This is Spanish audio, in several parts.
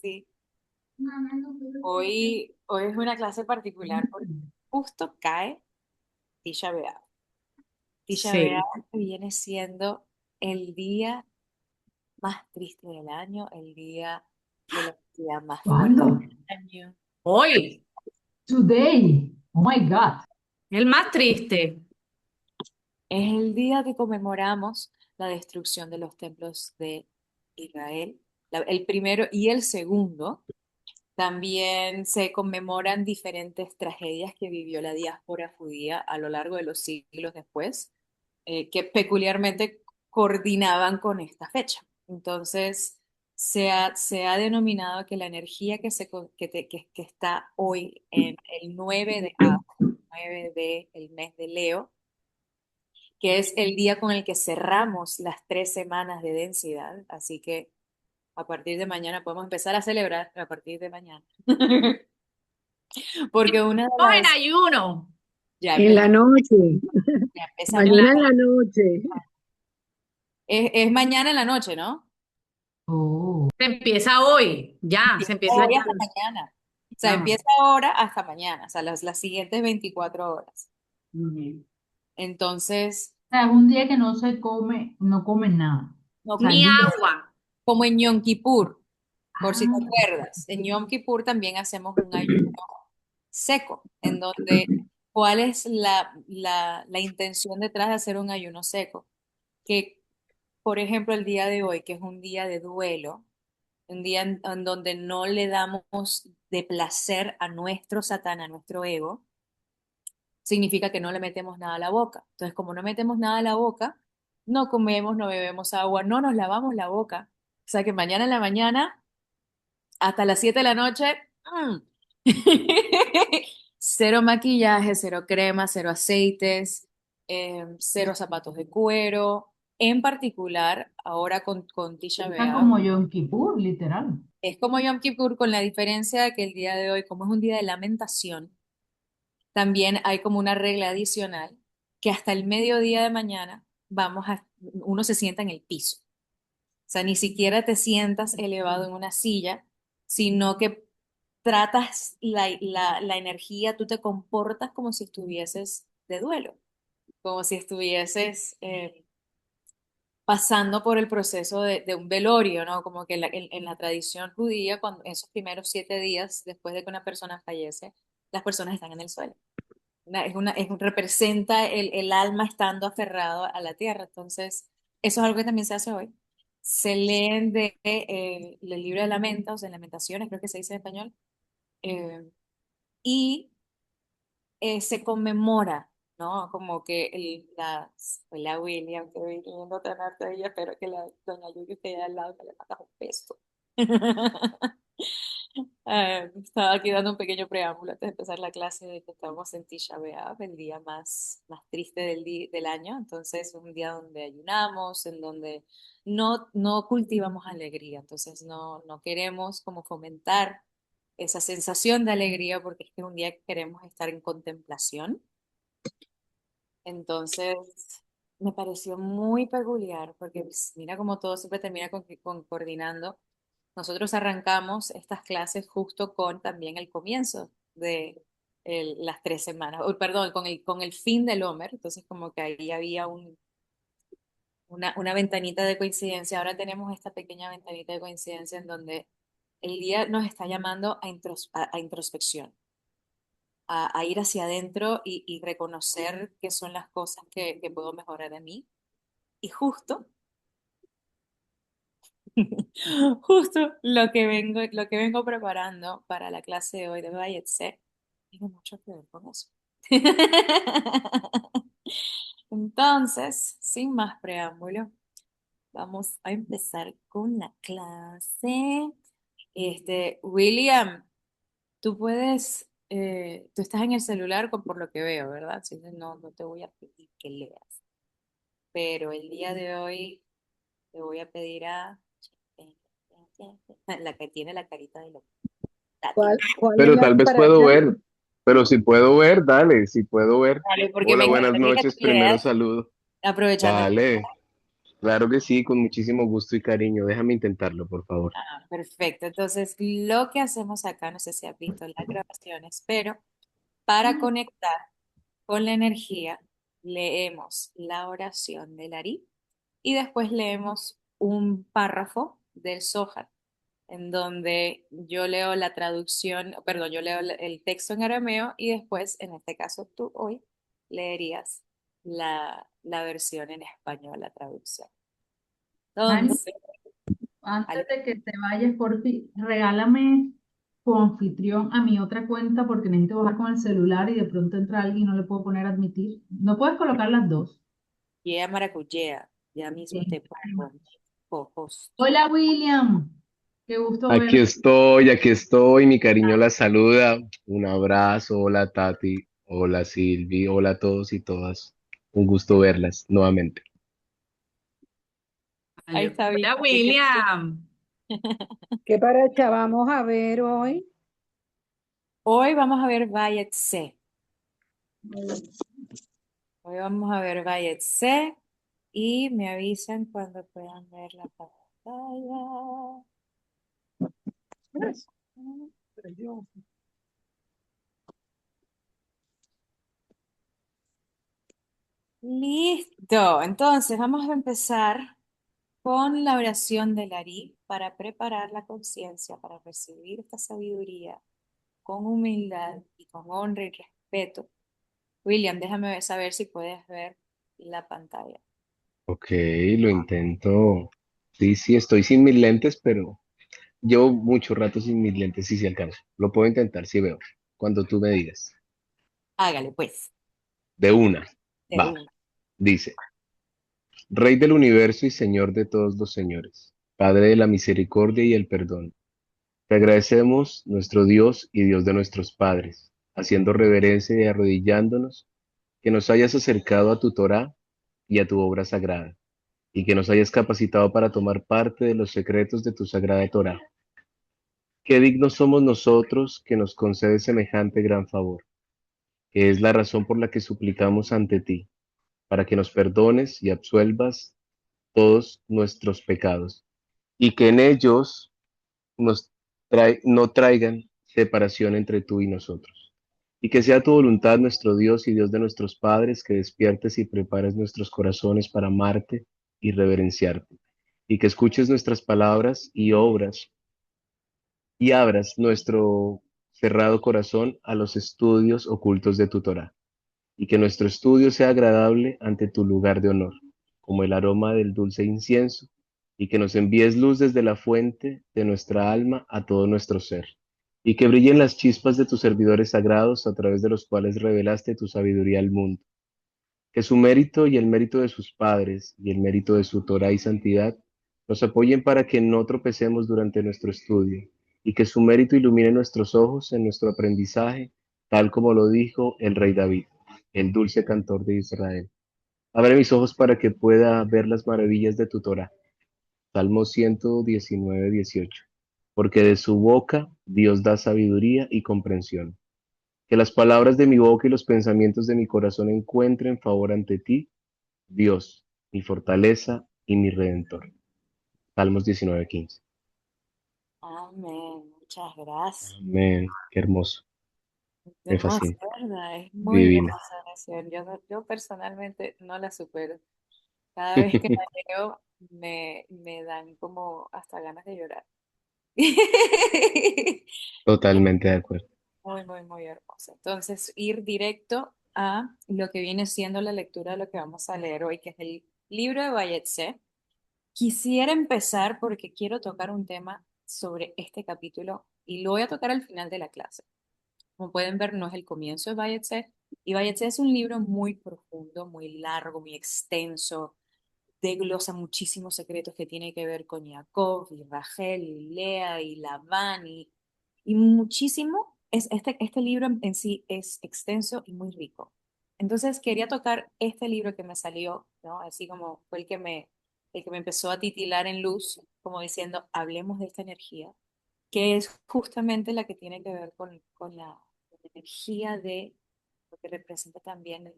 sí. Hoy es una clase particular porque justo cae Tisha B'Av. Tisha B'Av Sí. viene siendo el día más triste del año, el día de la actividad más fuerte ¿Cuándo? del año. Hoy, Today. Oh my God. el más triste. Es el día que conmemoramos la destrucción de los templos de Israel, el primero y el segundo. También se conmemoran diferentes tragedias que vivió la diáspora judía a lo largo de los siglos después, que peculiarmente coordinaban con esta fecha. Entonces, se ha denominado que la energía que está hoy en el 9 de Av, 9 de el mes de Leo, que es el día con el que cerramos las 3 semanas de densidad, así que a partir de mañana podemos empezar a celebrar a partir de mañana. Porque una de Vamos en las, ayuno. ya En la empezamos, noche, ya empezamos, En la mañana en la noche. es mañana en la noche, ¿no? Oh. Se empieza hoy, ya, se Empieza empieza hoy ya. hasta mañana. O sea, Ah, empieza ahora hasta mañana, o sea, las siguientes 24 horas. ujú. Entonces, O sea, es un día que no se come, no comen nada. O no, sea, Ni agua. como en Yom Kippur, por si te ah, acuerdas, en Yom Kippur también hacemos un ayuno seco, en donde, ¿cuál es la intención detrás de hacer un ayuno seco? Que, por ejemplo, el día de hoy, que es un día de duelo, un día en donde no le damos de placer a nuestro satán, a nuestro ego, significa que no le metemos nada a la boca. Entonces, como no metemos nada a la boca, no comemos, no bebemos agua, no nos lavamos la boca. O sea que mañana en la mañana, hasta las 7 de la noche, mm, cero maquillaje, cero crema, cero aceites, cero zapatos de cuero. En particular, ahora con Tisha está B'Av, como Yom Kippur, literal. es como Yom Kippur con la diferencia de que el día de hoy, como es un día de lamentación, también hay como una regla adicional que hasta el mediodía de mañana uno se sienta en el piso. O sea, ni siquiera te sientas elevado en una silla, sino que tratas la energía, tú te comportas como si estuvieses de duelo, como si estuvieses pasando por el proceso de un velorio, ¿no? Como que en la tradición judía, cuando esos primeros 7 días después de que una persona fallece, las personas están en el suelo. Representa el alma estando aferrado a la tierra. Entonces, eso es algo que también se hace hoy. Se leen el libro de Lamentos, de Lamentaciones, creo que se dice en español, eh, y se conmemora, ¿no? Como que la William, que voy lindo tenerte ahí, espero que la doña Yuki esté al lado, que le mandas un beso. Estaba aquí dando un pequeño preámbulo antes de empezar la clase de que estamos en Tisha B'Av, el día más triste del año. Entonces, un día donde ayunamos, en donde no cultivamos alegría. Entonces, no queremos como fomentar esa sensación de alegría porque es que un día que queremos estar en contemplación. Entonces, me pareció muy peculiar porque pues, mira como todo siempre termina con coordinando. Nosotros arrancamos estas clases justo con también el comienzo de las 3 semanas, perdón, con el fin del Homer. Entonces, como que ahí había una ventanita de coincidencia. Ahora tenemos esta pequeña ventanita de coincidencia en donde el día nos está llamando a introspección, a ir hacia adentro y reconocer qué son las cosas que puedo mejorar de mí. Y justo, justo lo que vengo preparando para la clase de hoy de Bayetse tiene mucho que ver con eso. Entonces, sin más preámbulo, vamos a empezar con la clase. William, tú estás en el celular por lo que veo, ¿verdad? Así que no te voy a pedir que leas. Pero el día de hoy te voy a pedir a la que tiene la carita de loco. Tati. ¿Cuál es Pero la tal vez para puedo allá? ver. Pero si puedo ver, dale, si puedo ver. Vale, porque Hola, me buenas encantaría que noches. tú Primero leas, saludo. aprovechando que Dale. Claro que sí, con muchísimo gusto y cariño. Déjame intentarlo, por favor. Perfecto. Entonces, lo que hacemos acá, no sé si has visto las grabaciones, pero para conectar con la energía, leemos la oración del Ari y después leemos un párrafo del Zohar, en donde yo leo la traducción, perdón, yo leo el texto en arameo y después, en este caso tú hoy, leerías la versión en español, la traducción. Ani, Entonces, antes Ali, de que te vayas, por fin, regálame tu anfitrión a mi otra cuenta porque necesito bajar con el celular y de pronto entra alguien y no le puedo poner admitir. No puedes colocar las dos. Yea Maracuyea, ya mismo Bien. te pongo co-host. Hola William, qué gusto verte. Aquí estoy, mi cariño la saluda. Un abrazo, hola Tati, hola Silvi, hola a todos y todas. Un gusto verlas nuevamente. Ahí Vale. está bien. Hola, Así que William. ¿Qué paracha vamos a ver hoy? hoy vamos a ver Bayet C. Hoy vamos a ver Bayet C y me avisan cuando puedan ver la pantalla. Listo. Entonces vamos a empezar con la oración del Ari para preparar la conciencia para recibir esta sabiduría con humildad y con honra y respeto. William, déjame saber si puedes ver la pantalla. Ok, lo intento. Sí, sí, estoy sin mis lentes, pero llevo mucho rato sin mis lentes, si alcanzo. Lo puedo intentar, si veo. Cuando tú me digas. Hágale, pues, De una. de Va. una. Dice. Rey del universo y Señor de todos los señores, Padre de la misericordia y el perdón, te agradecemos, nuestro Dios y Dios de nuestros padres, haciendo reverencia y arrodillándonos, que nos hayas acercado a tu Torá y a tu obra sagrada, y que nos hayas capacitado para tomar parte de los secretos de tu sagrada Torá. Qué dignos somos nosotros que nos concedes semejante gran favor, que es la razón por la que suplicamos ante ti, para que nos perdones y absuelvas todos nuestros pecados y que en ellos no traigan separación entre tú y nosotros. Y que sea tu voluntad, nuestro Dios y Dios de nuestros padres, que despiertes y prepares nuestros corazones para amarte y reverenciarte, y que escuches nuestras palabras y obras, y abras nuestro cerrado corazón a los estudios ocultos de tu Torah, y que nuestro estudio sea agradable ante tu lugar de honor, como el aroma del dulce incienso, y que nos envíes luz desde la fuente de nuestra alma a todo nuestro ser, y que brillen las chispas de tus servidores sagrados a través de los cuales revelaste tu sabiduría al mundo, que su mérito y el mérito de sus padres y el mérito de su Torah y santidad nos apoyen para que no tropecemos durante nuestro estudio, y que su mérito ilumine nuestros ojos en nuestro aprendizaje, tal como lo dijo el rey David, el dulce cantor de Israel. Abre mis ojos para que pueda ver las maravillas de tu Torah. Salmo 119, 18. Porque de su boca Dios da sabiduría y comprensión. Que las palabras de mi boca y los pensamientos de mi corazón encuentren favor ante ti, Dios, mi fortaleza y mi redentor. Salmos 19, 15. Amén. Muchas gracias. Amén. Qué hermoso. Me Hermosa, fascina. ¿verdad? Es muy bella Divina. esa oración. Yo personalmente no la supero. Cada vez que la leo me dan como hasta ganas de llorar. Es Totalmente de acuerdo. muy, muy, muy hermosa. Entonces, ir directo a lo que viene siendo la lectura de lo que vamos a leer hoy, que es el libro de Bayetze. Quisiera empezar porque quiero tocar un tema sobre este capítulo y lo voy a tocar al final de la clase. Como pueden ver, no es el comienzo de Bayetze. Y Bayetze es un libro muy profundo, muy largo, muy extenso, desglosa muchísimos secretos que tiene que ver con Jacob y Rachel y Lea y Labán y muchísimo. Este libro en sí es extenso y muy rico. Entonces quería tocar este libro que me salió, ¿no? Así como fue el que me empezó a titilar en luz, como diciendo, hablemos de esta energía, que es justamente la que tiene que ver con la energía de lo que representa también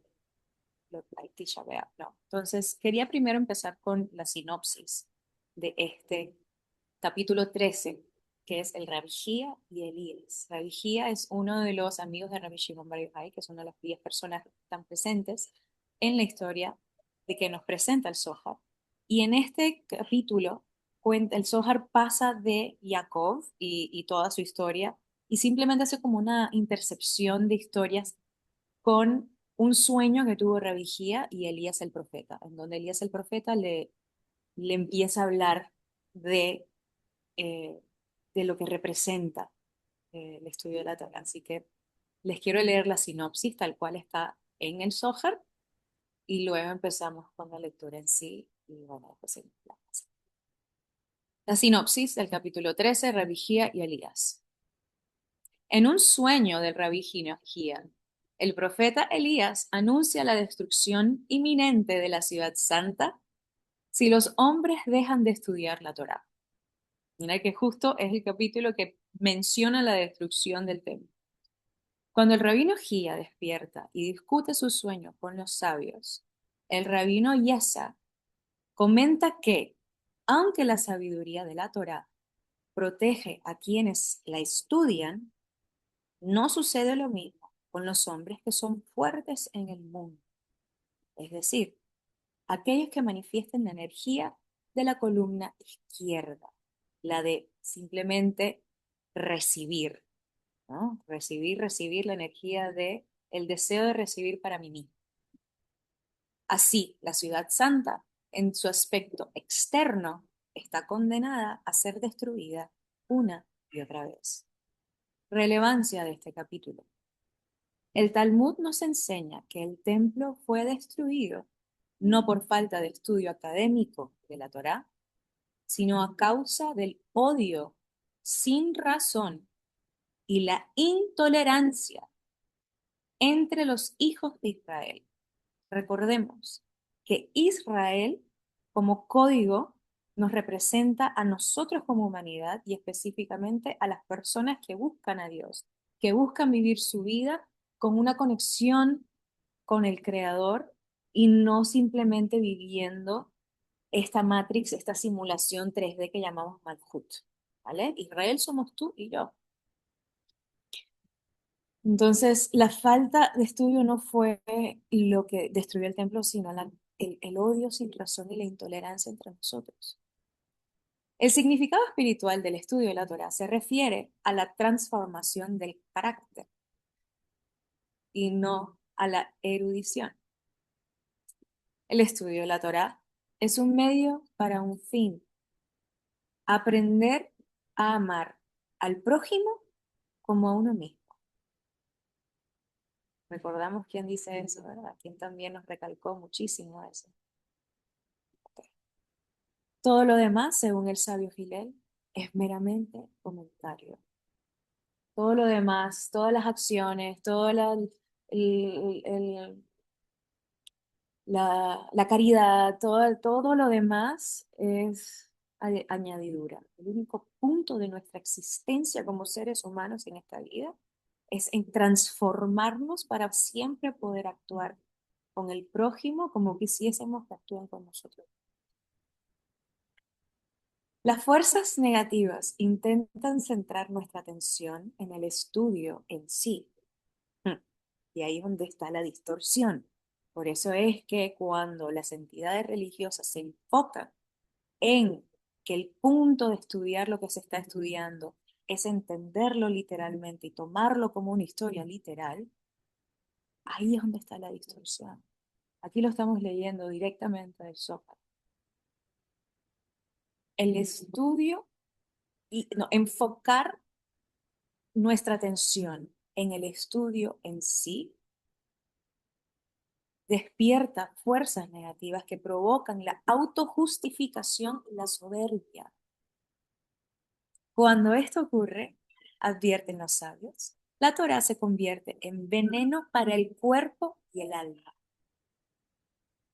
hay Tisha B'Av, no. Entonces, quería primero empezar con la sinopsis de este capítulo 13, que es el Rabbi Shia y Elías. Rabbi Shia es uno de los amigos de Rabbi Shimon Bar Yochai, que es una de las 10 personas que están presentes en la historia de que nos presenta el Zohar. Y en este capítulo, el Zohar pasa de Jacob y toda su historia, y simplemente hace como una intercepción de historias con un sueño que tuvo Rabbi Shia y Elías el profeta, en donde Elías el profeta le empieza a hablar de eh, de lo que representa el estudio de la Torah. Así que les quiero leer la sinopsis tal cual está en el Zohar y luego empezamos con la lectura en sí y bueno, después seguimos la clase. La sinopsis del capítulo 13, Rabbi Jía y Elías. En un sueño del Rabbi Jía, el profeta Elías anuncia la destrucción inminente de la ciudad santa si los hombres dejan de estudiar la Torah. Mira que justo es el capítulo que menciona la destrucción del templo. Cuando el rabino Gía despierta y discute su sueño con los sabios, el rabino Yesa comenta que, aunque la sabiduría de la Torá protege a quienes la estudian, no sucede lo mismo con los hombres que son fuertes en el mundo, es decir, aquellos que manifiesten la energía de la columna izquierda, la de simplemente recibir, ¿no? Recibir la energía de el deseo de recibir para mí mismo. Así, la ciudad santa, en su aspecto externo, está condenada a ser destruida una y otra vez. Relevancia de este capítulo. El Talmud nos enseña que el templo fue destruido no por falta de estudio académico de la Torá, sino a causa del odio sin razón y la intolerancia entre los hijos de Israel. Recordemos que Israel como código nos representa a nosotros como humanidad y específicamente a las personas que buscan a Dios, que buscan vivir su vida con una conexión con el Creador y no simplemente viviendo esta matrix, esta simulación 3D que llamamos Malhut. ¿Vale? Israel somos tú y yo. Entonces, la falta de estudio no fue lo que destruyó el templo, sino el odio sin razón y la intolerancia entre nosotros. El significado espiritual del estudio de la Torá se refiere a la transformación del carácter y no a la erudición. El estudio de la Torá es un medio para un fin: aprender a amar al prójimo como a uno mismo. Recordamos quién dice eso, ¿verdad? Quien también nos recalcó muchísimo eso. Okay. Todo lo demás, según el sabio Gilel, es meramente comentario. Todo lo demás, todas las acciones, el- el- la caridad, todo lo demás es añadidura. El único punto de nuestra existencia como seres humanos en esta vida es en transformarnos para siempre poder actuar con el prójimo como quisiésemos que actúen con nosotros. Las fuerzas negativas intentan centrar nuestra atención en el estudio en sí. Y ahí es donde está la distorsión. Por eso es que cuando las entidades religiosas se enfocan en que el punto de estudiar lo que se está estudiando es entenderlo literalmente y tomarlo como una historia literal, ahí es donde está la distorsión. Aquí lo estamos leyendo directamente del Zohar. El estudio y no, enfocar nuestra atención en el estudio en sí despierta fuerzas negativas que provocan la autojustificación y la soberbia. Cuando esto ocurre, advierten los sabios, la Torá se convierte en veneno para el cuerpo y el alma.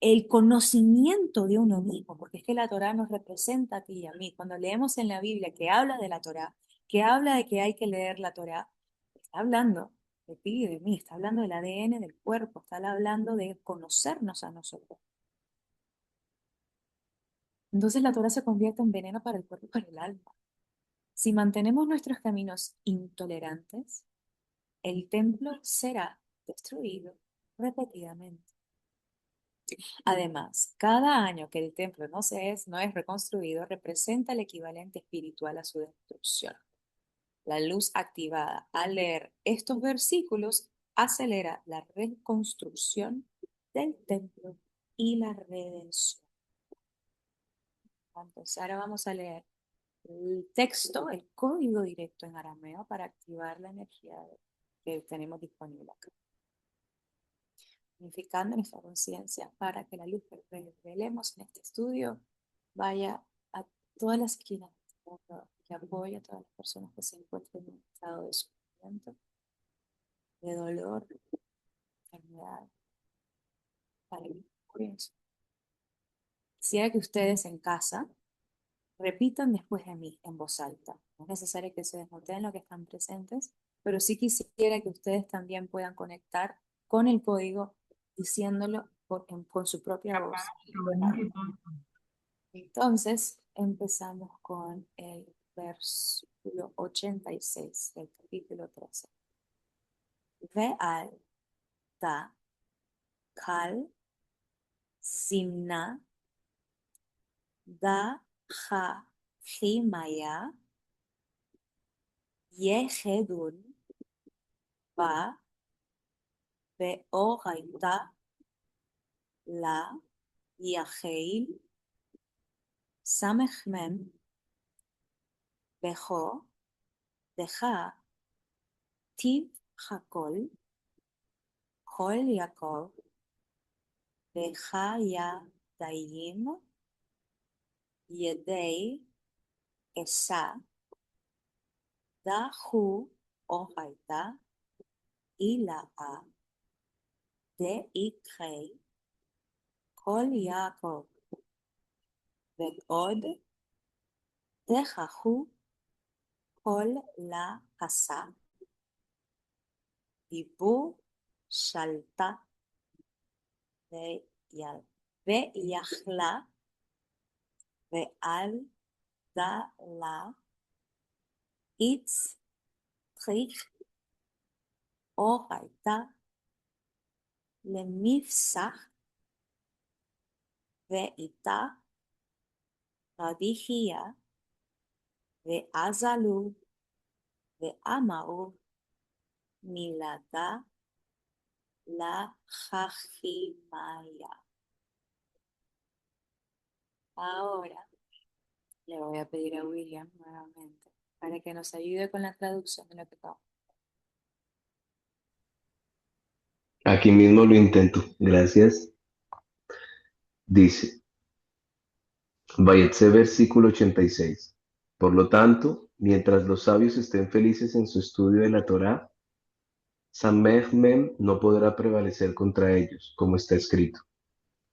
El conocimiento de uno mismo, porque es que la Torá nos representa a ti y a mí. Cuando leemos en la Biblia que habla de la Torá, que habla de que hay que leer la Torá, está hablando de ti y de mí, está hablando del ADN del cuerpo, está hablando de conocernos a nosotros. Entonces la Torah se convierte en veneno para el cuerpo y para el alma. Si mantenemos nuestros caminos intolerantes, el templo será destruido repetidamente. Además, cada año que el templo no es reconstruido representa el equivalente espiritual a su destrucción. La luz activada al leer estos versículos acelera la reconstrucción del templo y la redención. Entonces, ahora vamos a leer el texto, el código directo en arameo para activar la energía que tenemos disponible acá, unificando nuestra conciencia para que la luz que revelemos en este estudio vaya a todas las esquinas del mundo, que apoye a todas las personas que se encuentren en un estado de sufrimiento, de dolor, de enfermedad, para que curen. Quisiera que ustedes en casa repitan después de mí en voz alta. No es necesario que se desmonten lo que están presentes, pero sí quisiera que ustedes también puedan conectar con el código diciéndolo con su propia voz. Entonces, empezamos con el versículo 86 del capítulo 13. Ve'al ta kal simna da ha himaya yehedun ba ve'oraita la yaheil samechmen bejo deja tiv hakol kol yakov deja ya dayim yedei esa dahu ohaita ila'a de ikrei kol yakov ועוד תכחו כל לעשה דיבור שלטה ויכלה ועל דלה הצריך או הייתה למפסח ואיתה רביחיה ועזלו ואמרו מילתה לחכימיה. Ahora le voy a pedir a William nuevamente para que nos ayude con la traducción de lo que acabamos. Aquí mismo lo intento. Gracias. Dice, Vayetse versículo 86. Por lo tanto, mientras los sabios estén felices en su estudio de la Torá, Samech Mem no podrá prevalecer contra ellos, como está escrito.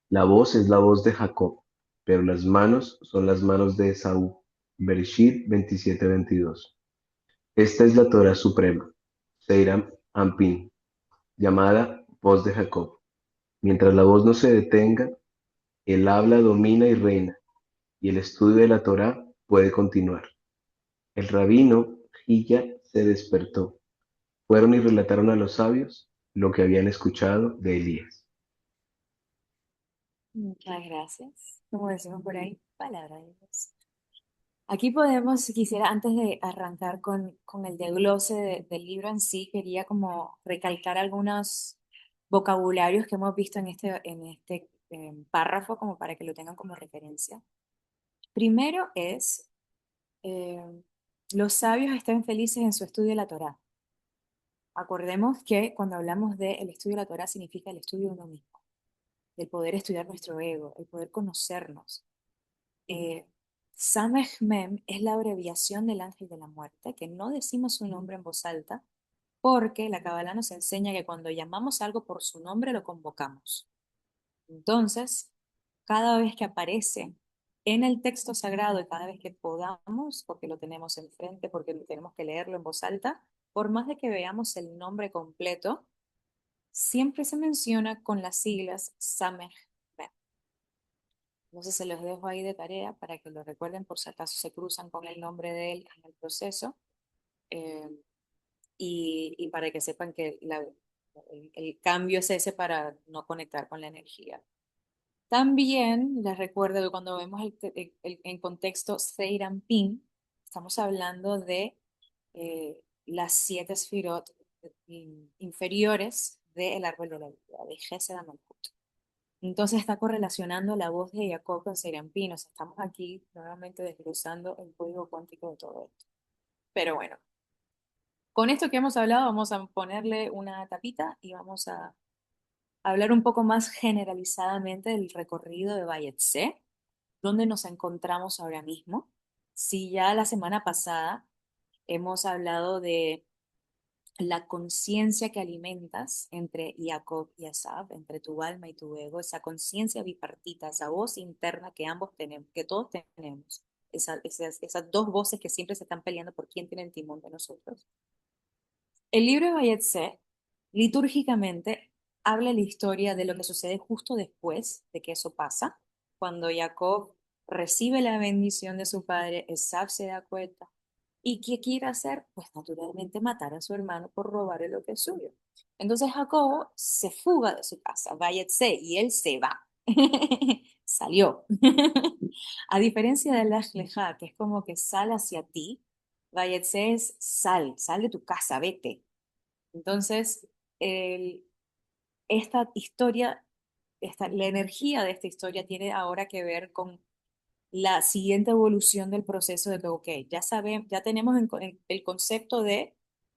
La voz es la voz de Jacob, pero las manos son las manos de Esaú. Bereshit 27:22. Esta es la Torá suprema, Seiram Ampin, llamada voz de Jacob. Mientras la voz no se detenga, el habla domina y reina, y el estudio de la Torá puede continuar. El rabino Hilla se despertó. Fueron y relataron a los sabios lo que habían escuchado de Elías. Muchas gracias. Como decimos por ahí, palabra de Dios. Aquí podemos, si quisiera, antes de arrancar con el desglose del libro en sí, quería como recalcar algunos vocabularios que hemos visto en este párrafo, como para que lo tengan como referencia. Primero es, eh, los sabios están felices en su estudio de la Torá. Acordemos que cuando hablamos del estudio de la Torá significa el estudio de uno mismo, el poder estudiar nuestro ego, el poder conocernos. Samech Mem es la abreviación del ángel de la muerte, que no decimos su nombre en voz alta, porque la Kabbalah nos enseña que cuando llamamos algo por su nombre lo convocamos. Entonces, cada vez que aparece en el texto sagrado y cada vez que podamos, porque lo tenemos enfrente, porque tenemos que leerlo en voz alta, por más de que veamos el nombre completo, siempre se menciona con las siglas Sameh. Entonces se los dejo ahí de tarea para que lo recuerden por si acaso se cruzan con el nombre de él en el proceso, eh, y para que sepan que el cambio es ese para no conectar con la energía. También les recuerdo que cuando vemos en contexto Seiran-Pin, estamos hablando de las 7 Sfirot inferiores del árbol de la vida, de Gesed Malkut. Entonces está correlacionando la voz de Jacob con Seiran-Pin. O sea, estamos aquí nuevamente desglosando el código cuántico de todo esto. Pero bueno, con esto que hemos hablado, vamos a ponerle una tapita y vamos a hablar un poco más generalizadamente del recorrido de Bayetse, donde nos encontramos ahora mismo. Si ya la semana pasada hemos hablado de la conciencia que alimentas entre Jacob y Esav, entre tu alma y tu ego, esa conciencia bipartita, esa voz interna que ambos tenemos, que todos tenemos, esas dos voces que siempre se están peleando por quién tiene el timón de nosotros. El libro de Bayetse, litúrgicamente, habla la historia de lo que sucede justo después de que eso pasa, cuando Jacob recibe la bendición de su padre, Esav se da cuenta. ¿Y qué quiere hacer? Pues naturalmente matar a su hermano por robarle lo que es suyo. Entonces Jacobo se fuga de su casa, Bayetse, y él se va. Salió. A diferencia de la Lejá, que es como que sal hacia ti, Bayetse es sal de tu casa, vete. Entonces, el- esta historia, la energía de esta historia tiene ahora que ver con la siguiente evolución del proceso de que, ok, ya sabemos, ya tenemos el concepto de,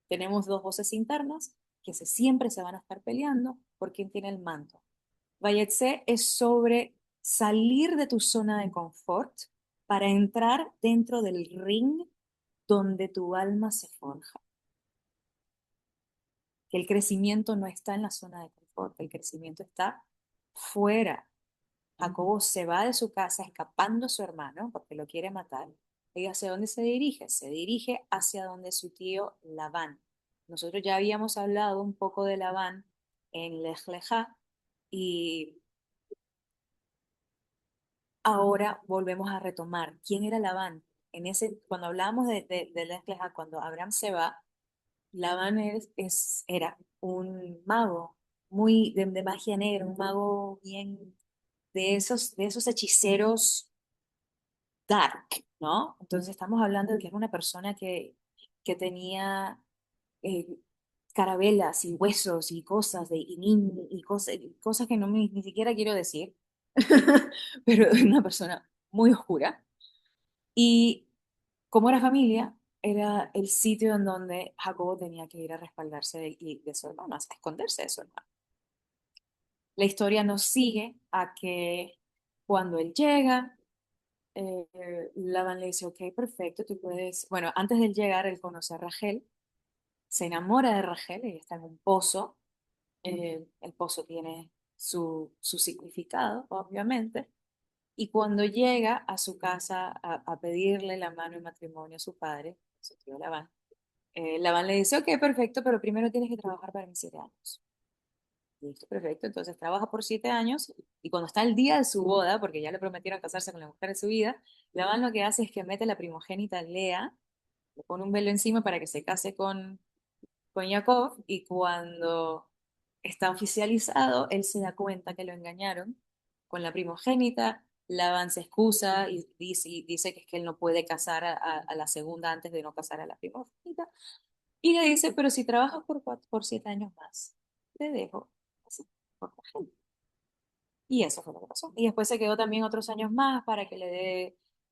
tenemos dos voces internas que siempre se van a estar peleando por quién tiene el manto. Bayetse es sobre salir de tu zona de confort para entrar dentro del ring donde tu alma se forja. Que el crecimiento no está en la zona de confort, el crecimiento está fuera. Jacobo se va de su casa escapando a su hermano porque lo quiere matar. ¿Y hacia dónde se dirige? Se dirige hacia donde su tío Labán. Nosotros ya habíamos hablado un poco de Labán en Lej Lejá, y ahora volvemos a retomar. ¿Quién era Labán? Cuando hablábamos de Lej Lejá, cuando Abraham se va, Labán era un mago muy de magia negra, un mago bien de esos hechiceros dark, ¿no? Entonces estamos hablando de que era una persona que tenía eh, carabelas y huesos y cosas y cosas que no ni siquiera quiero decir, pero es una persona muy oscura. Y como era familia, era el sitio en donde Jacobo tenía que ir a respaldarse de su hermano, a esconderse de su hermano. La historia nos sigue a que cuando él llega, Labán le dice, ok, perfecto, tú puedes, bueno, antes de él llegar, él conoce a Rachel, se enamora de Rachel, ella está en un pozo, el pozo tiene su significado, obviamente, y cuando llega a su casa a pedirle la mano en matrimonio a su padre, su tío Labán, Labán le dice, ok, perfecto, pero primero tienes que trabajar para mis 7 años. Listo, perfecto. Entonces trabaja por 7 años y cuando está el día de su boda, porque ya le prometieron casarse con la mujer de su vida, Labán lo que hace es que mete a la primogénita Lea, le pone un velo encima para que se case con Jacob, y cuando está oficializado, él se da cuenta que lo engañaron con la primogénita. Labán se excusa y dice que es que él no puede casar a la segunda antes de no casar a la primogénita. Y le dice, pero si trabajas por 7 años más, te dejo así, por la gente. Y eso fue lo que pasó. Y después se quedó también otros años más para que le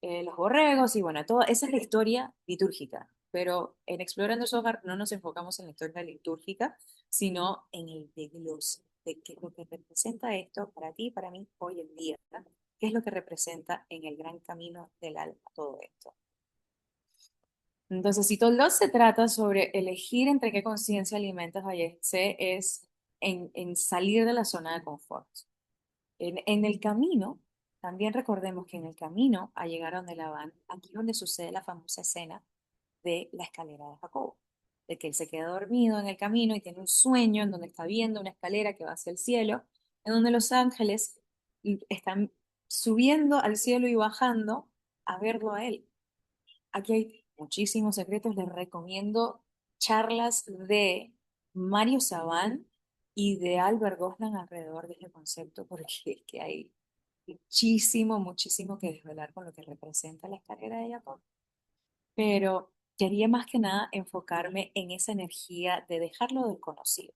dé los borregos y bueno, esa es la historia litúrgica. Pero en Explorando Sohar no nos enfocamos en la historia litúrgica, sino en el desglose de qué es lo que representa esto para ti y para mí hoy en día, ¿verdad? ¿Qué es lo que representa en el gran camino del alma todo esto? Entonces, si todo se trata sobre elegir entre qué conciencia alimentas, Bayece, es en salir de la zona de confort. En el camino, también recordemos que en el camino a llegar a donde Labán, aquí es donde sucede la famosa escena de la escalera de Jacobo. de que él se queda dormido en el camino y tiene un sueño en donde está viendo una escalera que va hacia el cielo, en donde los ángeles están subiendo al cielo y bajando a verlo a él. Aquí hay muchísimos secretos, les recomiendo charlas de Mario Sabán y de Albert Goslan alrededor de este concepto, porque es que hay muchísimo que desvelar con lo que representa la escalera de Jacob. Pero quería más que nada enfocarme en esa energía de dejarlo desconocido,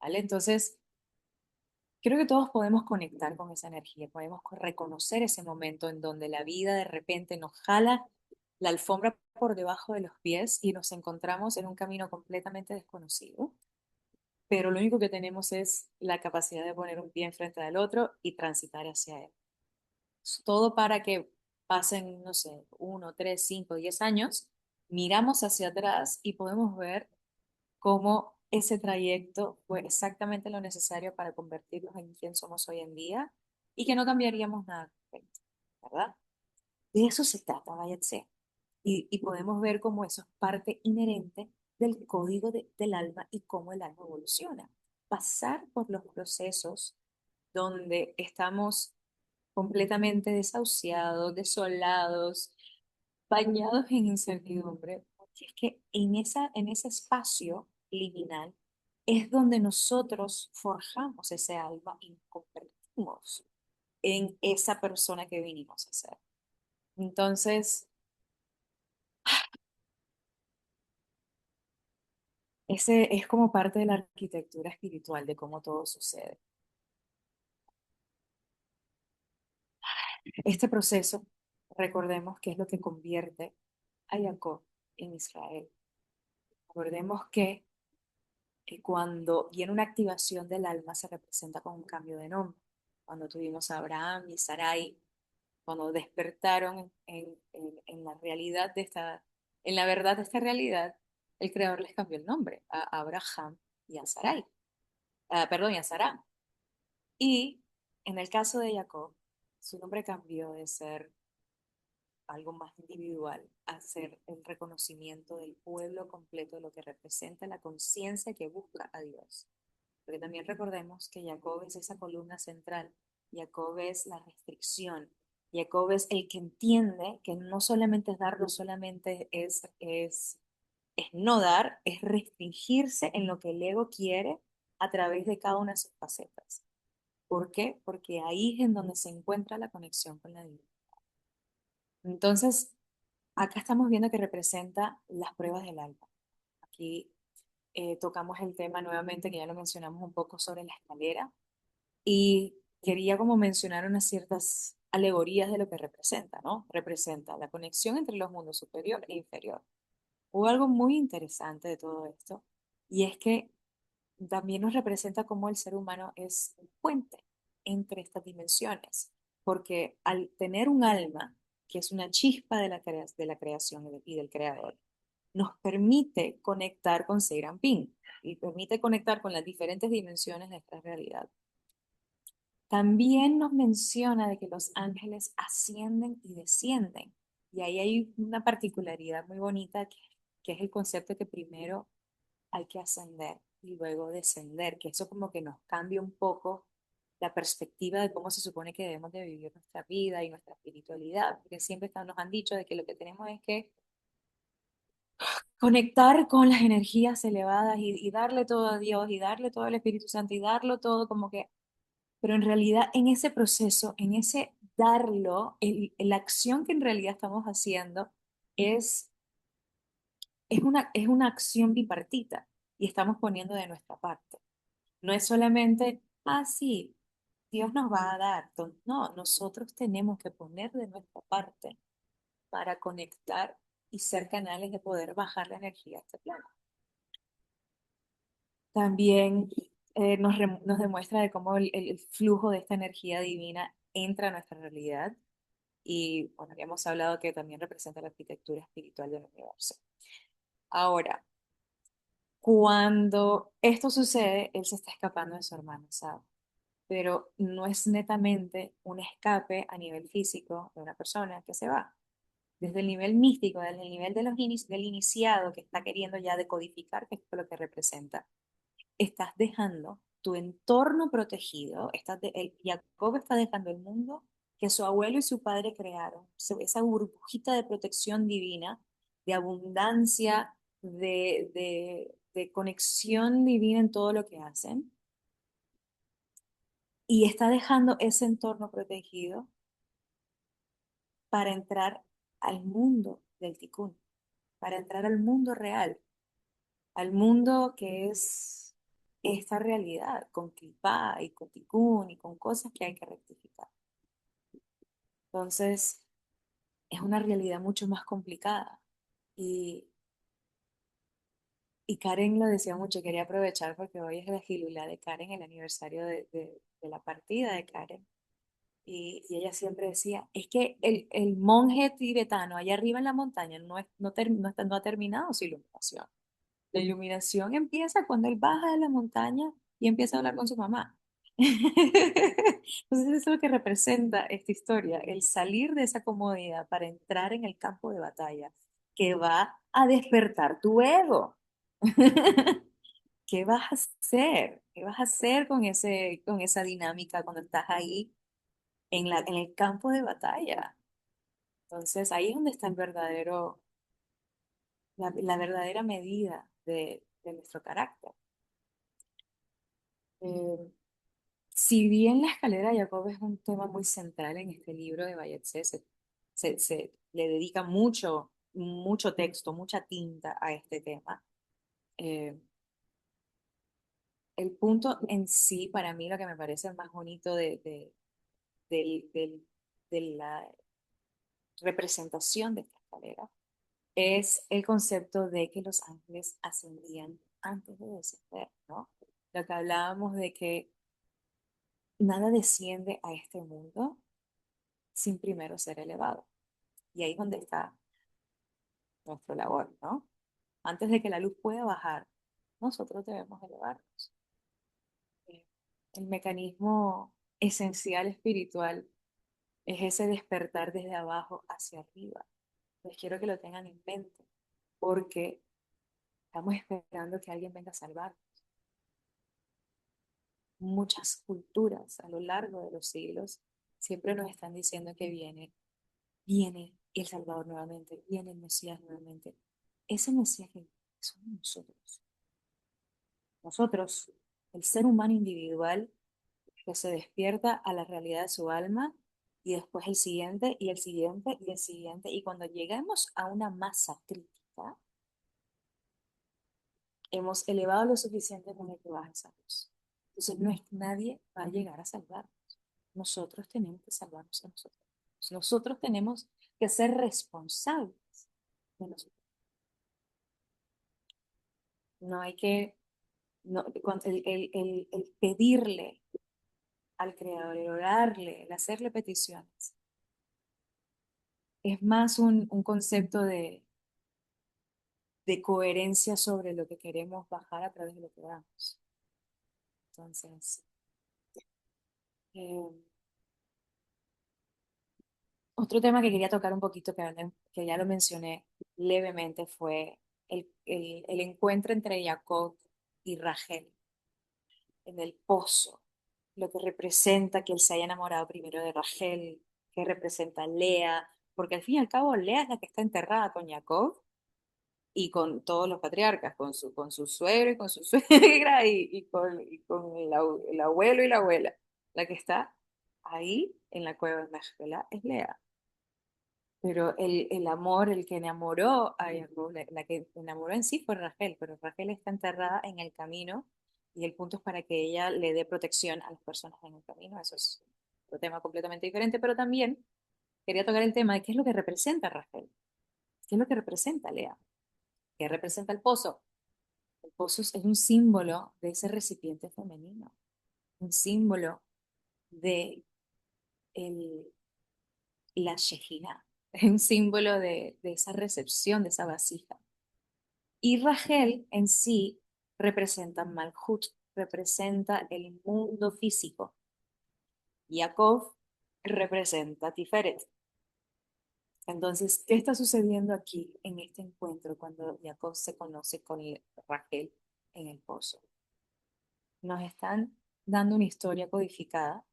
¿vale? Entonces, creo que todos podemos conectar con esa energía, podemos reconocer ese momento en donde la vida de repente nos jala la alfombra por debajo de los pies y nos encontramos en un camino completamente desconocido, pero lo único que tenemos es la capacidad de poner un pie enfrente del otro y transitar hacia él. Todo para que pasen, no sé, 1, 3, 5, 10 años, miramos hacia atrás y podemos ver cómo ese trayecto fue exactamente lo necesario para convertirnos en quien somos hoy en día y que no cambiaríamos nada, ¿verdad? De eso se trata, váyase. Y podemos ver cómo eso es parte inherente del código del alma y cómo el alma evoluciona. Pasar por los procesos donde estamos completamente desahuciados, desolados, bañados en incertidumbre, porque es que en ese espacio liminal es donde nosotros forjamos ese alma y nos convertimos en esa persona que vinimos a ser. Entonces, ese es como parte de la arquitectura espiritual de cómo todo sucede. Este proceso, recordemos que es lo que convierte a Jacob en Israel. Recordemos que cuando viene una activación del alma se representa con un cambio de nombre. Cuando tuvimos a Abraham y Sarai, cuando despertaron en la realidad de en la verdad de esta realidad, el Creador les cambió el nombre a Abraham y a Sarai, perdón, y a Sará. Y en el caso de Jacob, su nombre cambió de ser algo más individual a ser el reconocimiento del pueblo completo de lo que representa la conciencia que busca a Dios. Porque también recordemos que Jacob es esa columna central, Jacob es la restricción, Jacob es el que entiende que no solamente es dar, no solamente es no dar, es restringirse en lo que el ego quiere a través de cada una de sus facetas. ¿Por qué? Porque ahí es en donde se encuentra la conexión con la divinidad. Entonces, acá estamos viendo que representa las pruebas del alma. Aquí tocamos el tema nuevamente, que ya lo mencionamos un poco sobre la escalera, y quería como mencionar unas ciertas alegorías de lo que representa, ¿no? Representa la conexión entre los mundos superior e inferior. Hubo algo muy interesante de todo esto, y es que también nos representa cómo el ser humano es un puente entre estas dimensiones, porque al tener un alma, que es una chispa de de la creación y del creador, nos permite conectar con Ping y permite conectar con las diferentes dimensiones de nuestra realidad. También nos menciona de que los ángeles ascienden y descienden. Y ahí hay una particularidad muy bonita que es el concepto que primero hay que ascender y luego descender, que eso como que nos cambia un poco la perspectiva de cómo se supone que debemos de vivir nuestra vida y nuestra espiritualidad, porque siempre nos han dicho de que lo que tenemos es que conectar con las energías elevadas y darle todo a Dios y darle todo al Espíritu Santo y darlo todo como que, pero en realidad en ese proceso, en ese darlo, la acción que en realidad estamos haciendo es, es una acción bipartita y estamos poniendo de nuestra parte. No es solamente, ah, sí, Dios nos va a dar. No, nosotros tenemos que poner de nuestra parte para conectar y ser canales de poder bajar la energía a este plano. También nos demuestra de cómo el flujo de esta energía divina entra a nuestra realidad y, bueno, ya hemos hablado que también representa la arquitectura espiritual del universo. Ahora, cuando esto sucede, él se está escapando de su hermano, ¿sabes? Pero no es netamente un escape a nivel físico de una persona que se va. desde el nivel místico, desde el nivel de del iniciado que está queriendo ya decodificar qué es lo que representa, estás dejando tu entorno protegido, Jacob está dejando el mundo que su abuelo y su padre crearon, esa burbujita de protección divina, de abundancia, de conexión divina en todo lo que hacen, y está dejando ese entorno protegido para entrar al mundo del tikkun, para entrar al mundo real, al mundo que es esta realidad, con clipá y con tikkun y con cosas que hay que rectificar. Entonces, es una realidad mucho más complicada. Y, y Karen lo decía mucho, quería aprovechar porque hoy es la Gilula de Karen, el aniversario de la partida de Karen. Y ella siempre decía, es que el monje tibetano allá arriba en la montaña no ha terminado su iluminación. La iluminación empieza cuando él baja de la montaña y empieza a hablar con su mamá. Entonces eso es lo que representa esta historia, el salir de esa comodidad para entrar en el campo de batalla, que va a despertar tu ego. ¿Qué vas a hacer? ¿Qué vas a hacer con esa dinámica cuando estás ahí en el campo de batalla? Entonces ahí es donde está la verdadera medida de nuestro carácter. Eh, Si bien la escalera de Jacob es un tema muy central en este libro de Bayetze, se le dedica mucho texto, mucha tinta a este tema. eh, el punto en sí, para mí, lo que me parece más bonito del- del- de la representación de esta escalera es el concepto de que los ángeles ascendían antes de descender, ¿no? Lo que hablábamos de que nada desciende a este mundo sin primero ser elevado. Y ahí es donde está nuestra labor, ¿no? Antes de que la luz pueda bajar, nosotros debemos elevarnos. Eh, El mecanismo esencial espiritual es ese despertar desde abajo hacia arriba. Les quiero que lo tengan en mente, porque estamos esperando que alguien venga a salvarnos. Muchas culturas a lo largo de los siglos siempre nos están diciendo que viene el Salvador nuevamente, viene el Mesías nuevamente. Ese Mesías que somos nosotros. Nosotros, el ser humano individual que se despierta a la realidad de su alma y después el siguiente y el siguiente y el siguiente. Y cuando lleguemos a una masa crítica, hemos elevado lo suficiente para que baje esa luz. Entonces no es que nadie va a llegar a salvarnos. Nosotros tenemos que salvarnos a nosotros. Nosotros tenemos que ser responsables de nosotros. No hay que, no, el pedirle al Creador, el orarle, el hacerle peticiones, es más un concepto de coherencia sobre lo que queremos bajar a través de lo que damos. Entonces, eh, otro tema que quería tocar un poquito, que ya lo mencioné levemente, fue el encuentro entre Jacob y Rachel en el pozo, lo que representa que él se haya enamorado primero de Rachel, que representa Lea, porque al fin y al cabo Lea es la que está enterrada con Jacob y con todos los patriarcas, con su suegro y con su suegra y con el abuelo y la abuela. La que está ahí en la cueva de Machpelah es Lea. Pero el amor, el que enamoró a Jacob, la que enamoró en sí fue Rachel, pero Rachel está enterrada en el camino y el punto es para que ella le dé protección a las personas en el camino. Eso es otro tema completamente diferente, pero también quería tocar el tema de qué es lo que representa Rachel, qué es lo que representa Lea, qué representa el pozo. El pozo es un símbolo de ese recipiente femenino, un símbolo de el, la Shejina, es un símbolo de esa recepción, de esa vasija. Y Rachel en sí representa Malhut, representa el mundo físico. Jacob representa Tiferet, Entonces, ¿qué está sucediendo aquí en este encuentro cuando Jacob se conoce con Raquel en el pozo? Nos están dando una historia codificada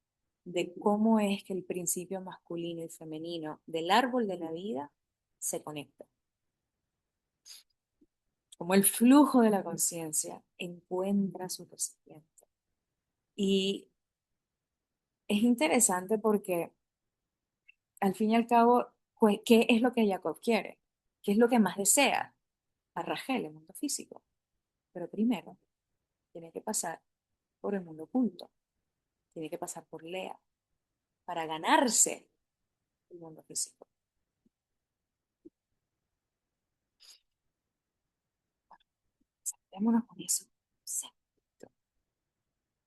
de cómo es que el principio masculino y femenino del árbol de la vida se conecta, como el flujo de la conciencia encuentra su recipiente. Y es interesante porque al fin y al cabo, ¿qué es lo que Jacob quiere? ¿Qué es lo que más desea? A Rachel, el mundo físico. Pero primero tiene que pasar por el mundo oculto, tiene que pasar por Lea para ganarse el mundo físico. Quedémonos con eso. Sí.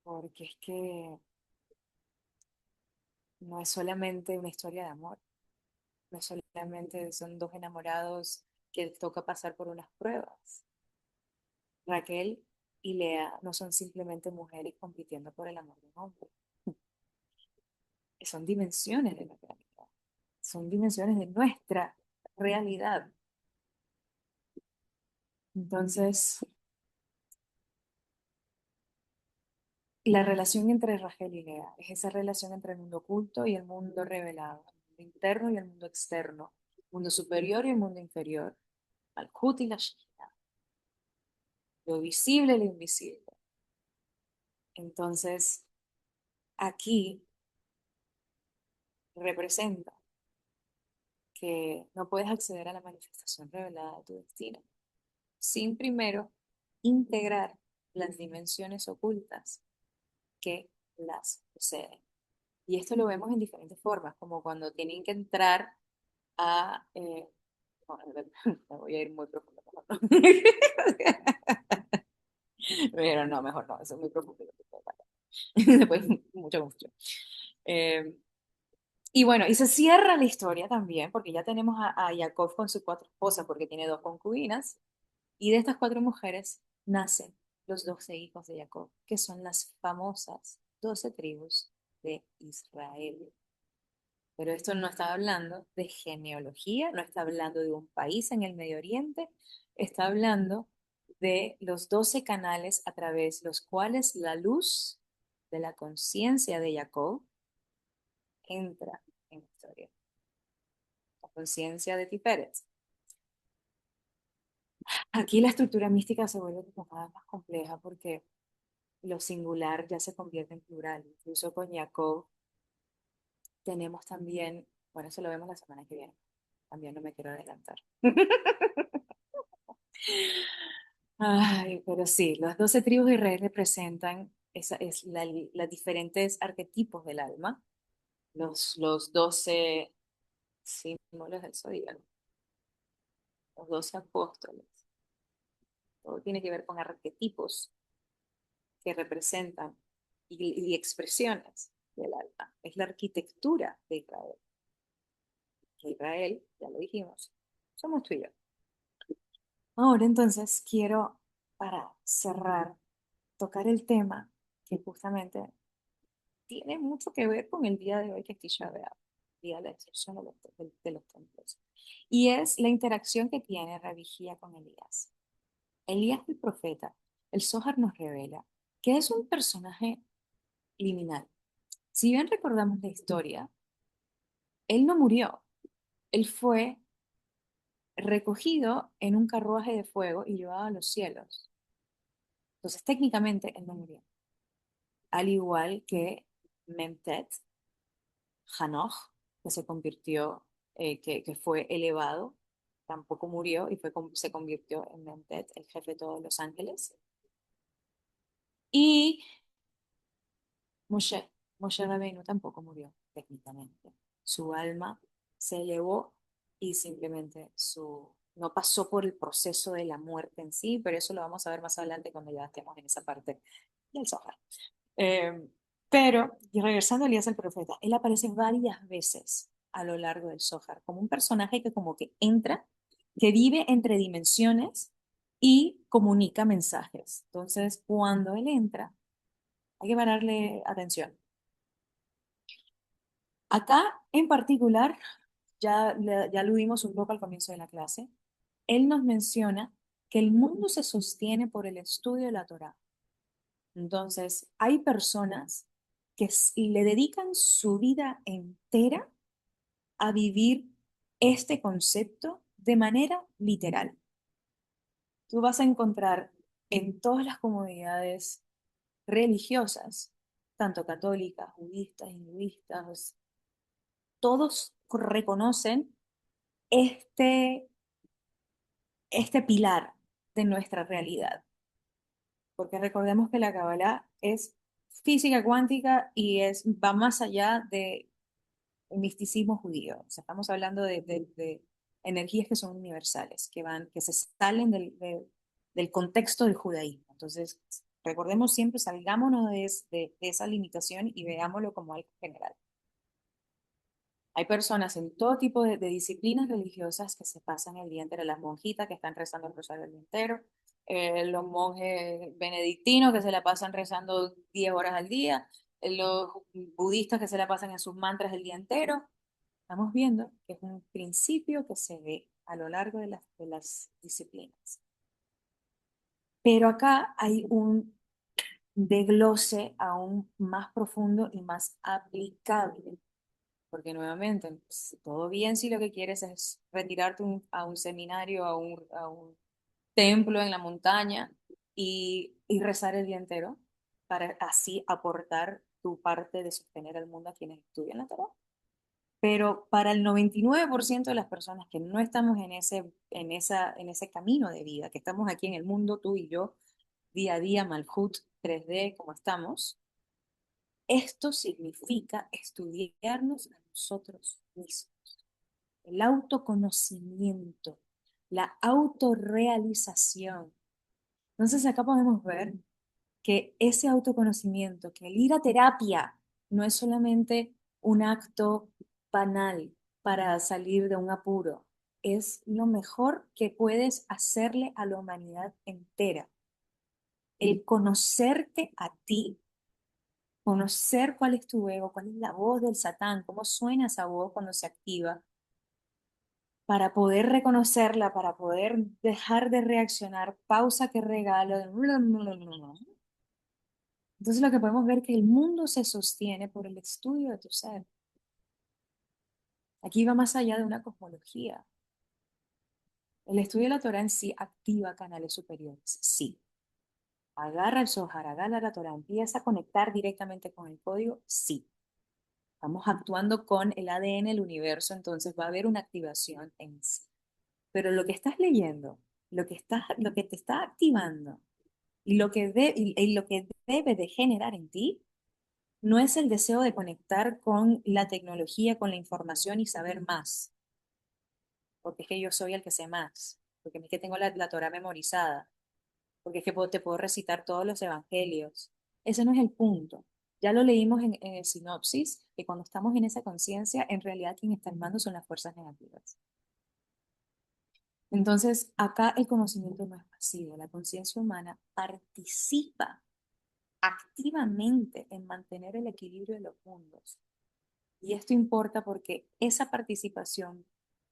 Porque es que no es solamente una historia de amor, no es solamente son dos enamorados que les toca pasar por unas pruebas. Raquel y Lea no son simplemente mujeres compitiendo por el amor de un hombre, son dimensiones de la realidad, son dimensiones de nuestra realidad. Entonces, la relación entre Rachel y Lea es esa relación entre el mundo oculto y el mundo revelado, el mundo interno y el mundo externo, el mundo superior y el mundo inferior, Malkut y la Shekhinah, lo visible y lo invisible. Entonces, aquí representa que no puedes acceder a la manifestación revelada de tu destino sin primero integrar las dimensiones ocultas que las poseen. Y esto lo vemos en diferentes formas, como cuando tienen que entrar a... no, me voy a ir muy profundo. Mejor no. Pero no, mejor no, eso es muy profundo. Después, mucha confusión. Eh, y bueno, y se cierra la historia también, porque ya tenemos a Jacob con sus cuatro esposas, porque tiene dos concubinas, y de estas cuatro mujeres nacen los 12 hijos de Jacob, que son las famosas 12 tribus de Israel. Pero esto no está hablando de genealogía, no está hablando de un país en el Medio Oriente, está hablando de los 12 canales a través de los cuales la luz de la conciencia de Jacob entra en la historia. La conciencia de Tiferet. Aquí la estructura mística se vuelve como cada vez más compleja porque lo singular ya se convierte en plural. Incluso con Jacob tenemos también, bueno, eso lo vemos la semana que viene. También no me quiero adelantar. Ay, pero sí, las 12 tribus de Israel representan los diferentes arquetipos del alma, los 12 símbolos del zodíaco, los 12 apóstoles. Todo tiene que ver con arquetipos que representan y expresiones del alma. Es la arquitectura de Israel. Que Israel, ya lo dijimos, somos tú y yo. Ahora entonces quiero, para cerrar, tocar el tema que justamente tiene mucho que ver con el día de hoy que es Tisha B'Av, día de la destrucción de los templos. Y es la interacción que tiene Rabbi con Elías. Elías el profeta, el Zohar nos revela que es un personaje liminal. Si bien recordamos la historia, él no murió, él fue recogido en un carruaje de fuego y llevado a los cielos. Entonces técnicamente él no murió. Al igual que Memtet, Hanoch, que se convirtió, que fue elevado, tampoco murió y se convirtió en Memtet, el jefe de todos los ángeles. Y Moshe Rabbeinu tampoco murió técnicamente. Su alma se elevó y simplemente no pasó por el proceso de la muerte en sí, pero eso lo vamos a ver más adelante cuando ya estemos en esa parte del Zohar. Eh, pero, y regresando a Elías el profeta, él aparece varias veces a lo largo del Zohar, como un personaje que como que entra, que vive entre dimensiones y comunica mensajes. Entonces, cuando él entra, hay que pararle atención. Acá, en particular, ya aludimos un poco al comienzo de la clase, él nos menciona que el mundo se sostiene por el estudio de la Torá. Entonces, hay personas que le dedican su vida entera a vivir este concepto de manera literal. Tú vas a encontrar en todas las comunidades religiosas, tanto católicas, budistas, hinduistas, todos reconocen este, este pilar de nuestra realidad. Porque recordemos que la Kabbalah es física cuántica y va más allá de misticismo judío. O sea, estamos hablando de energías que son universales, que se salen del contexto del judaísmo. Entonces, recordemos siempre, salgámonos de esa limitación y veámoslo como algo general. Hay personas en todo tipo de disciplinas religiosas que se pasan el día entero, las monjitas que están rezando el rosario el día entero, los monjes benedictinos que se la pasan rezando 10 horas al día, los budistas que se la pasan en sus mantras el día entero. Estamos viendo que es un principio que se ve a lo largo de las disciplinas. Pero acá hay un desglose aún más profundo y más aplicable. Porque nuevamente, pues, todo bien si lo que quieres es retirarte a un seminario, a un templo en la montaña y rezar el día entero para así aportar tu parte de sostener al mundo a quienes estudian la Torá. Pero para el 99% de las personas que no estamos en ese camino de vida, que estamos aquí en el mundo, tú y yo, día a día, Malhut 3D, como estamos, esto significa estudiarnos a nosotros mismos. El autoconocimiento, la autorrealización. Entonces acá podemos ver que ese autoconocimiento, que el ir a terapia no es solamente un acto banal para salir de un apuro, es lo mejor que puedes hacerle a la humanidad entera. El conocerte a ti, conocer cuál es tu ego, cuál es la voz del Satán, cómo suena esa voz cuando se activa, para poder reconocerla, para poder dejar de reaccionar, pausa que regalo. Entonces lo que podemos ver es que el mundo se sostiene por el estudio de tu ser. Aquí va más allá de una cosmología. El estudio de la Torah en sí activa canales superiores, sí. Agarra el Zohar, agarra la Torah, empieza a conectar directamente con el código, sí. Estamos actuando con el ADN del universo, entonces va a haber una activación en sí. Pero lo que estás leyendo, lo que te está activando y lo que debe de generar en ti, no es el deseo de conectar con la tecnología, con la información y saber más, porque es que yo soy el que sé más, porque es que tengo la Torah memorizada, porque es que te puedo recitar todos los evangelios. Ese no es el punto. Ya lo leímos en el sinopsis, que cuando estamos en esa conciencia, en realidad quien está al mando son las fuerzas negativas. Entonces, acá el conocimiento no es pasivo, la conciencia humana participa activamente en mantener el equilibrio de los mundos. Y esto importa porque esa participación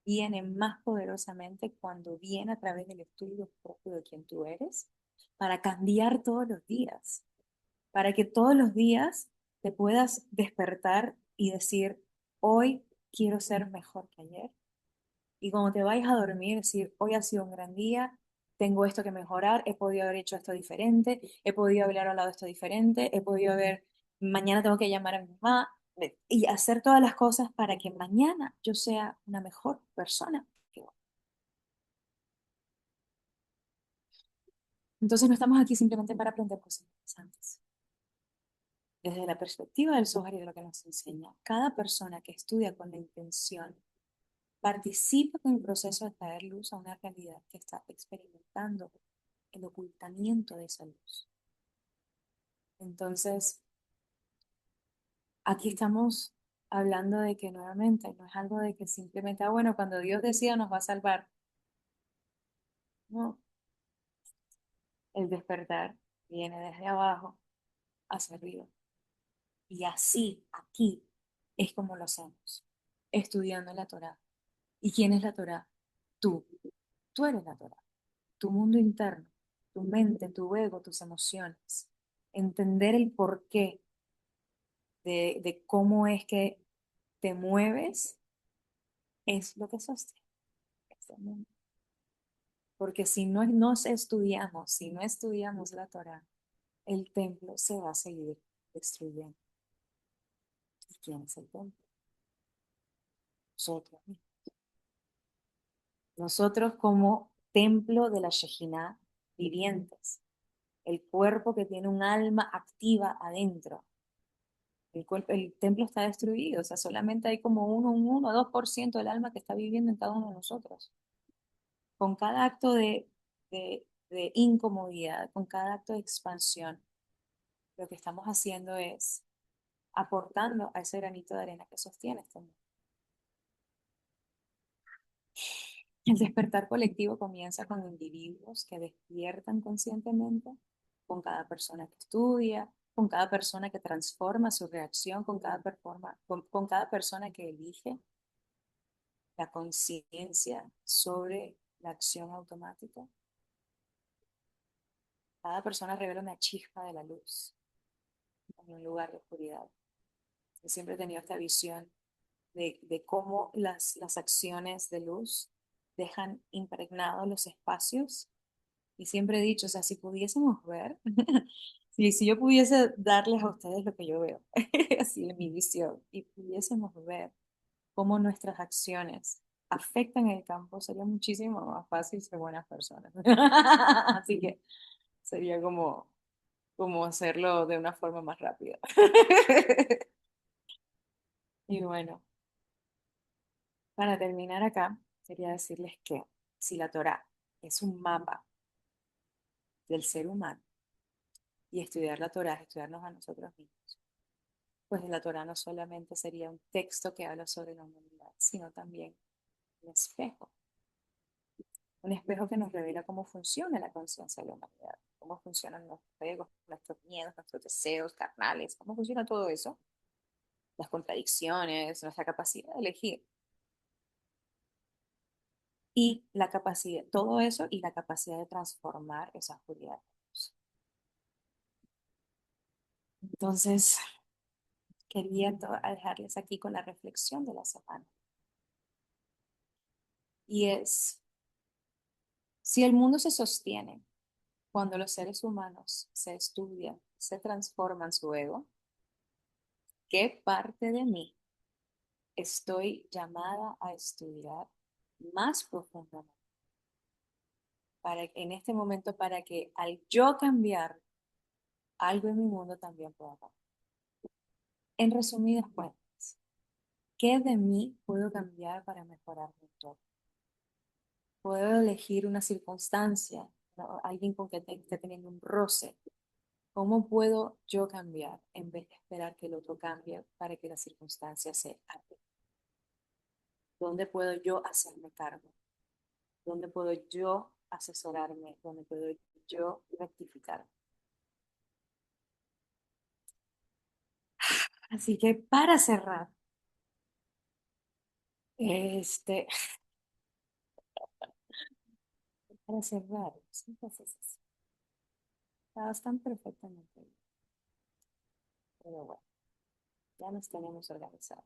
viene más poderosamente cuando viene a través del estudio propio de quien tú eres, para cambiar todos los días, para que todos los días te puedas despertar y decir, hoy quiero ser mejor que ayer. Y cuando te vayas a dormir, decir, hoy ha sido un gran día, tengo esto que mejorar, he podido haber hecho esto diferente, he podido haber hablado esto diferente, mañana tengo que llamar a mi mamá y hacer todas las cosas para que mañana yo sea una mejor persona que hoy. Entonces no estamos aquí simplemente para aprender cosas interesantes. Desde la perspectiva del Zohar y de lo que nos enseña, cada persona que estudia con la intención participa en el proceso de traer luz a una realidad que está experimentando el ocultamiento de esa luz. Entonces, aquí estamos hablando de que nuevamente no es algo de que simplemente, bueno, cuando Dios decida nos va a salvar. No, el despertar viene desde abajo hacia arriba. Y así, aquí, es como lo hacemos, estudiando la Torá, ¿Y quién es la Torá? Tú. Tú eres la Torá. Tu mundo interno, tu mente, tu ego, tus emociones. Entender el porqué de cómo es que te mueves es lo que sostiene este mundo. Porque si no nos estudiamos, si no estudiamos la Torá, el templo se va a seguir destruyendo. ¿Y quién es el templo? Nosotros mismos. Nosotros como templo de la Shejinah, vivientes. El cuerpo que tiene un alma activa adentro. El templo está destruido, o sea, solamente hay como un 1 o 2% del alma que está viviendo en cada uno de nosotros. Con cada acto de incomodidad, con cada acto de expansión, lo que estamos haciendo es aportando a ese granito de arena que sostiene este mundo. El despertar colectivo comienza con individuos que despiertan conscientemente, con cada persona que estudia, con cada persona que transforma su reacción, con cada persona que elige la conciencia sobre la acción automática. Cada persona revela una chispa de la luz en un lugar de oscuridad. Yo siempre he tenido esta visión de cómo las acciones de luz dejan impregnados los espacios. Y siempre he dicho, o sea, si pudiésemos ver, si yo pudiese darles a ustedes lo que yo veo, así en mi visión, y pudiésemos ver cómo nuestras acciones afectan el campo, sería muchísimo más fácil ser buenas personas. Así que sería como hacerlo de una forma más rápida. Y bueno, para terminar acá, quería decirles que si la Torá es un mapa del ser humano y estudiar la Torá es estudiarnos a nosotros mismos, pues la Torá no solamente sería un texto que habla sobre la humanidad, sino también un espejo. Un espejo que nos revela cómo funciona la conciencia de la humanidad, cómo funcionan nuestros egos, nuestros miedos, nuestros deseos carnales, cómo funciona todo eso, las contradicciones, nuestra capacidad de elegir. Y la capacidad, todo eso y la capacidad de transformar esa oscuridad. Entonces, quería dejarles aquí con la reflexión de la semana. Y es, si el mundo se sostiene cuando los seres humanos se estudian, se transforman su ego, ¿qué parte de mí estoy llamada a estudiar más profundamente en este momento para que al yo cambiar algo en mi mundo también pueda cambiar? En resumidas cuentas, ¿qué de mí puedo cambiar para mejorar mi entorno? Puedo elegir una circunstancia, ¿no? Alguien con que esté teniendo un roce. ¿Cómo puedo yo cambiar en vez de esperar que el otro cambie para que la circunstancia se arregle? ¿Dónde puedo yo hacerme cargo? ¿Dónde puedo yo asesorarme? ¿Dónde puedo yo rectificar? Así que para cerrar, este, para cerrar, entonces, están perfectamente bien, pero bueno, ya nos tenemos organizados.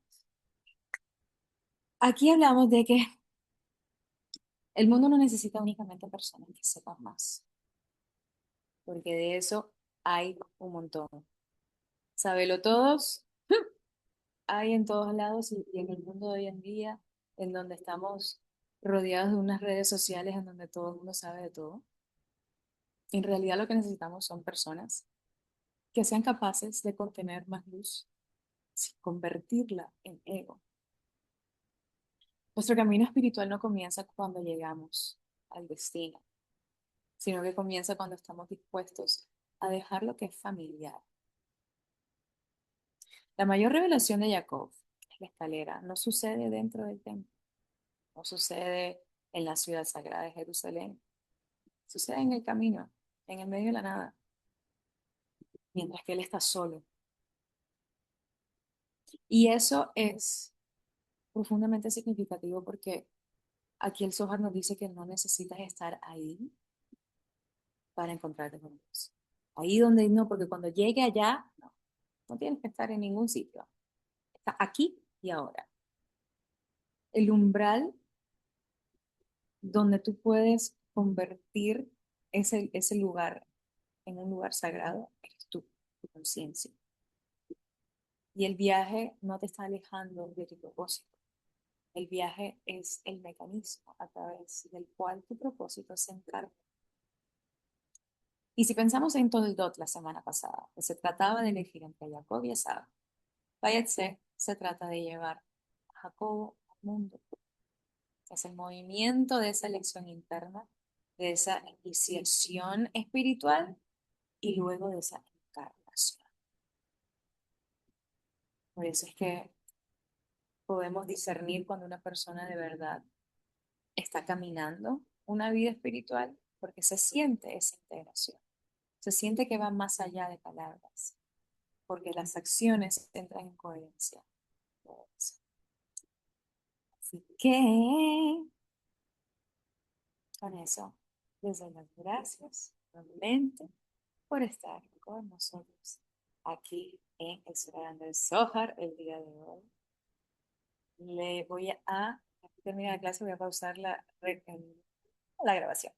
Aquí hablamos de que el mundo no necesita únicamente personas que sepan más, porque de eso hay un montón. Sábelo todos, hay en todos lados y en el mundo de hoy en día, en donde estamos rodeados de unas redes sociales en donde todo el mundo sabe de todo. En realidad lo que necesitamos son personas que sean capaces de contener más luz sin convertirla en ego. Nuestro camino espiritual no comienza cuando llegamos al destino, sino que comienza cuando estamos dispuestos a dejar lo que es familiar. La mayor revelación de Jacob, que es la escalera, no sucede dentro del templo, no sucede en la ciudad sagrada de Jerusalén, sucede en el camino, en el medio de la nada, mientras que él está solo. Y eso es profundamente significativo porque Aquí el Zohar nos dice que no necesitas estar ahí para encontrarte con Dios. Ahí donde no, porque cuando llegue allá, no, no tienes que estar en ningún sitio. Está aquí y ahora. El umbral donde tú puedes convertir ese lugar en un lugar sagrado eres tú, tu conciencia. Y el viaje no te está alejando de tu propósito. El viaje es el mecanismo a través del cual tu propósito se encarga. Y si pensamos en Toldot la semana pasada, que se trataba de elegir entre Jacob y Esaú, Vayetse se trata de llevar a Jacobo al mundo. Es el movimiento de esa elección interna, de esa iniciación espiritual y luego de esa encarnación. Por eso es que podemos discernir cuando una persona de verdad está caminando una vida espiritual, porque se siente esa integración, se siente que va más allá de palabras, porque las acciones entran en coherencia. Así que con eso, les doy las gracias nuevamente por estar con nosotros aquí en Explorando el Zohar el día de hoy. Le voy a, aquí termina la clase, voy a pausar la grabación.